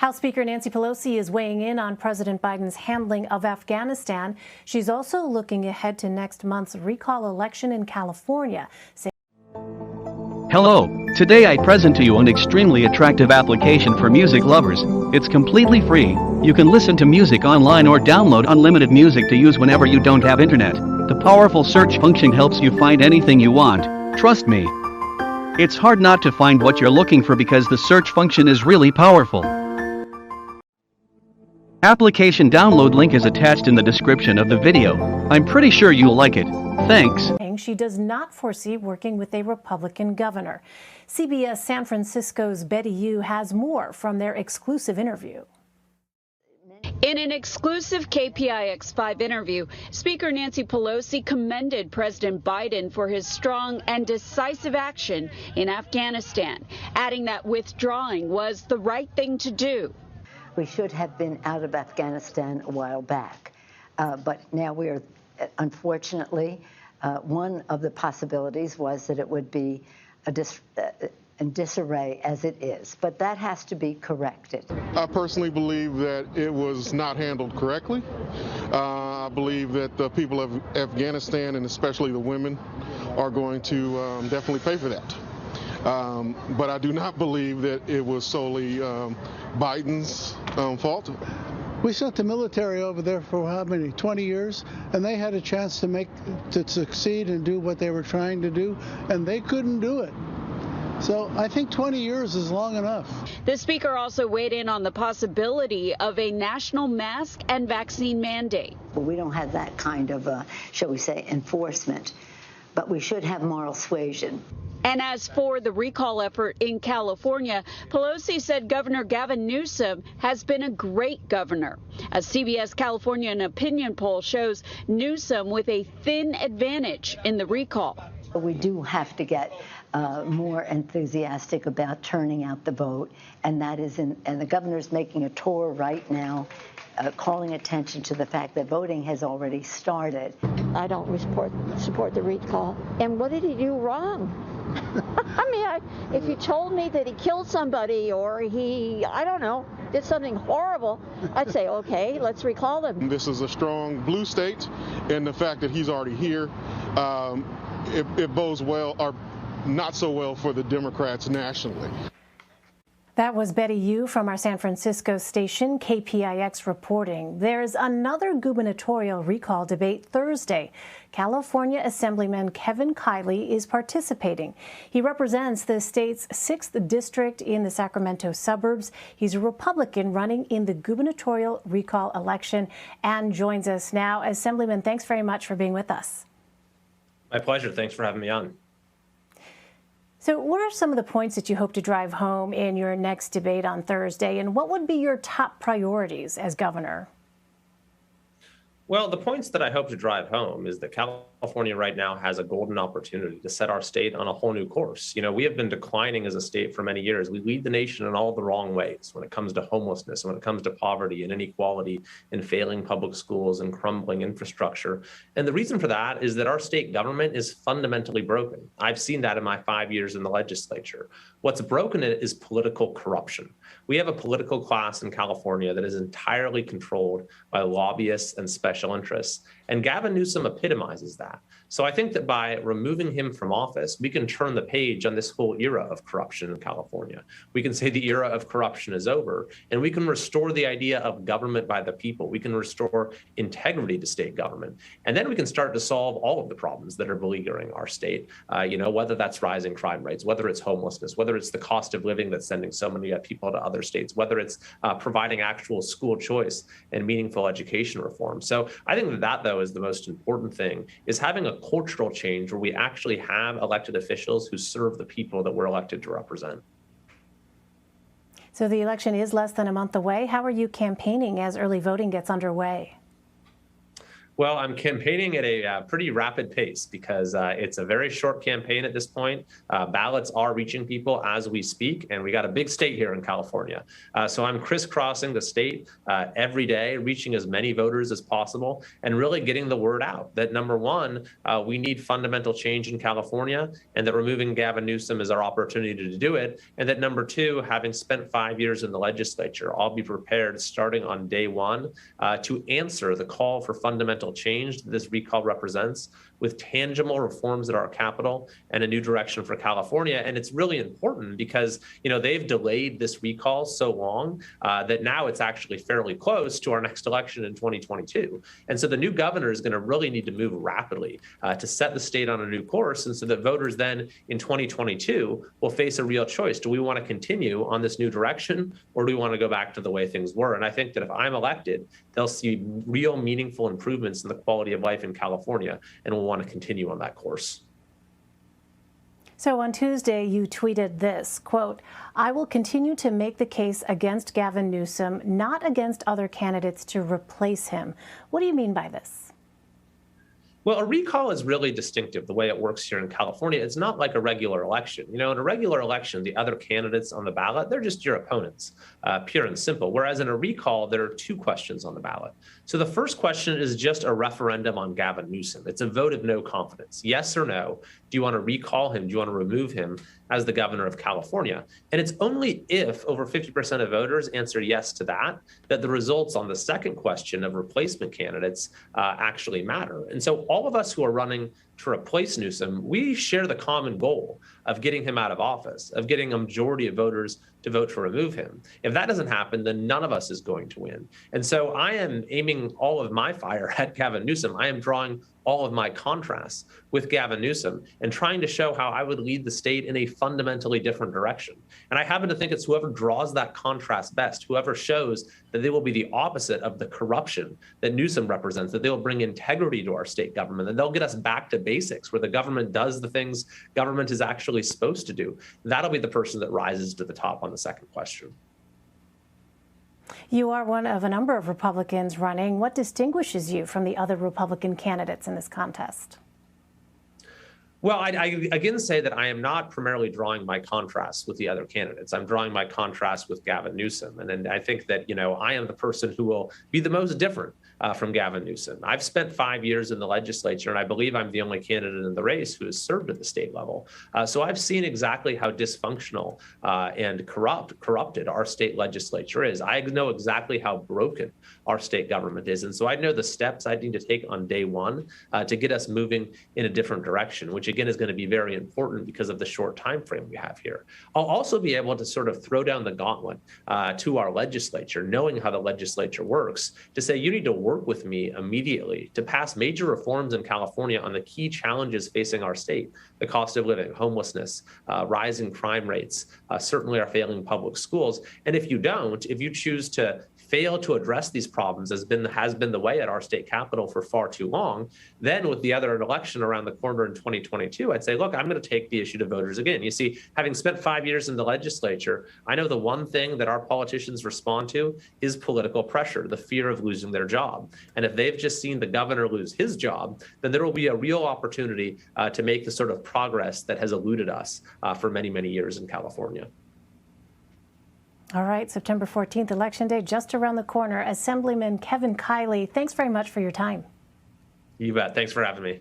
House Speaker Nancy Pelosi is weighing in on President Biden's handling of Afghanistan. She's also looking ahead to next month's recall election in California. Hello, today I present to you an extremely attractive application for music lovers. It's completely free. You can listen to music online or download unlimited music to use whenever you don't have internet. The powerful search function helps you find anything you want. Trust me. It's hard not to find what you're looking for because the search function is really powerful. Application download link is attached in the description of the video. I'm pretty sure you'll like it. Thanks. She does not foresee working with a Republican governor. CBS San Francisco's Betty Yu has more from their exclusive interview. In an exclusive KPIX5 interview, Speaker Nancy Pelosi commended President Biden for his strong and decisive action in Afghanistan, adding that withdrawing was the right thing to do. We should have been out of Afghanistan a while back, but now we are, unfortunately, one of the possibilities was that it would be in disarray as it is, but that has to be corrected. I personally believe that it was not handled correctly. I believe that the people of Afghanistan, and especially the women, are going to definitely pay for that. But I do not believe that it was solely Biden's fault. We sent the military over there for how many, 20 years, and they had a chance to succeed and do what they were trying to do, and they couldn't do it. So I think 20 years is long enough. The speaker also weighed in on the possibility of a national mask and vaccine mandate. Well, we don't have that kind of, shall we say, enforcement, but we should have moral suasion. And as for the recall effort in California, Pelosi said Governor Gavin Newsom has been a great governor. A CBS California opinion poll shows Newsom with a thin advantage in the recall. We do have to get more enthusiastic about turning out the vote, and that is and the governor's making a tour right now, calling attention to the fact that voting has already started. I don't support the recall. And what did he do wrong? I mean, if you told me that he killed somebody or he, I don't know, did something horrible, I'd say, okay, let's recall him. This is a strong blue state, and the fact that he's already here, it bodes well, or not so well, for the Democrats nationally. That was Betty Yu from our San Francisco station, KPIX, reporting. There's another gubernatorial recall debate Thursday. California Assemblyman Kevin Kiley is participating. He represents the state's 6th district in the Sacramento suburbs. He's a Republican running in the gubernatorial recall election and joins us now. Assemblyman, thanks very much for being with us. My pleasure. Thanks for having me on. So what are some of the points that you hope to drive home in your next debate on Thursday, and what would be your top priorities as governor? Well, the points that I hope to drive home is that California right now has a golden opportunity to set our state on a whole new course. You know, we have been declining as a state for many years. We lead the nation in all the wrong ways when it comes to homelessness, when it comes to poverty and inequality, and failing public schools and crumbling infrastructure. And the reason for that is that our state government is fundamentally broken. I've seen that in my 5 years in the legislature. What's broken is political corruption. We have a political class in California that is entirely controlled by lobbyists and special interests. And Gavin Newsom epitomizes that. So I think that by removing him from office, we can turn the page on this whole era of corruption in California. We can say the era of corruption is over, and we can restore the idea of government by the people. We can restore integrity to state government. And then we can start to solve all of the problems that are beleaguering our state, whether that's rising crime rates, whether it's homelessness, whether it's the cost of living that's sending so many people to other states, whether it's providing actual school choice and meaningful education reform. So I think that, though, is the most important thing, is having a cultural change where we actually have elected officials who serve the people that we're elected to represent. So the election is less than a month away. How are you campaigning as early voting gets underway? Well, I'm campaigning at a pretty rapid pace because it's a very short campaign at this point. Ballots are reaching people as we speak, and we got a big state here in California. So I'm crisscrossing the state every day, reaching as many voters as possible, and really getting the word out that, number one, we need fundamental change in California, and that removing Gavin Newsom is our opportunity to do it, and that, number two, having spent 5 years in the legislature, I'll be prepared starting on day one to answer the call for fundamental change that this recall represents with tangible reforms at our Capitol and a new direction for California. And it's really important because, they've delayed this recall so long that now it's actually fairly close to our next election in 2022. And so the new governor is going to really need to move rapidly to set the state on a new course. And so that voters then in 2022 will face a real choice. Do we want to continue on this new direction, or do we want to go back to the way things were? And I think that if I'm elected, they'll see real meaningful improvements in the quality of life in California, and will want to continue on that course. So on Tuesday, you tweeted this, quote, "I will continue to make the case against Gavin Newsom, not against other candidates to replace him." What do you mean by this? Well, a recall is really distinctive the way it works here in California. It's not like a regular election. In a regular election, the other candidates on the ballot, they're just your opponents, pure and simple. Whereas in a recall, there are two questions on the ballot. So the first question is just a referendum on Gavin Newsom. It's a vote of no confidence. Yes or no? Do you want to recall him? Do you want to remove him as the governor of California? And it's only if over 50% of voters answer yes to that the results on the second question of replacement candidates actually matter. And so all of us who are running to replace Newsom, we share the common goal of getting him out of office, of getting a majority of voters to vote to remove him. If that doesn't happen, then none of us is going to win. And so I am aiming all of my fire at Gavin Newsom. I am drawing all of my contrasts with Gavin Newsom and trying to show how I would lead the state in a fundamentally different direction. And I happen to think it's whoever draws that contrast best, whoever shows that they will be the opposite of the corruption that Newsom represents, that they'll bring integrity to our state government, that they'll get us back to basics where the government does the things government is actually supposed to do. That'll be the person that rises to the top on the second question. You are one of a number of Republicans running. What distinguishes you from the other Republican candidates in this contest? Well, I again say that I am not primarily drawing my contrasts with the other candidates. I'm drawing my contrast with Gavin Newsom. And I think that, I am the person who will be the most different from Gavin Newsom. I've spent 5 years in the legislature, and I believe I'm the only candidate in the race who has served at the state level. So I've seen exactly how dysfunctional and corrupted our state legislature is. I know exactly how broken our state government is. And so I know the steps I need to take on day one to get us moving in a different direction, which again is going to be very important because of the short time frame we have here. I'll also be able to sort of throw down the gauntlet to our legislature, knowing how the legislature works, to say you need to work with me immediately to pass major reforms in California on the key challenges facing our state: the cost of living, homelessness, rising crime rates, certainly our failing public schools. And if you don't, if you choose to fail to address these problems, has been the way at our state capitol for far too long, then with the other election around the corner in 2022, I'd say, look, I'm going to take the issue to voters again. You see, having spent 5 years in the legislature, I know the one thing that our politicians respond to is political pressure, the fear of losing their job. And if they've just seen the governor lose his job, then there will be a real opportunity to make the sort of progress that has eluded us for many, many years in California. All right, September 14th, Election Day, just around the corner. Assemblyman Kevin Kiley, thanks very much for your time. You bet. Thanks for having me.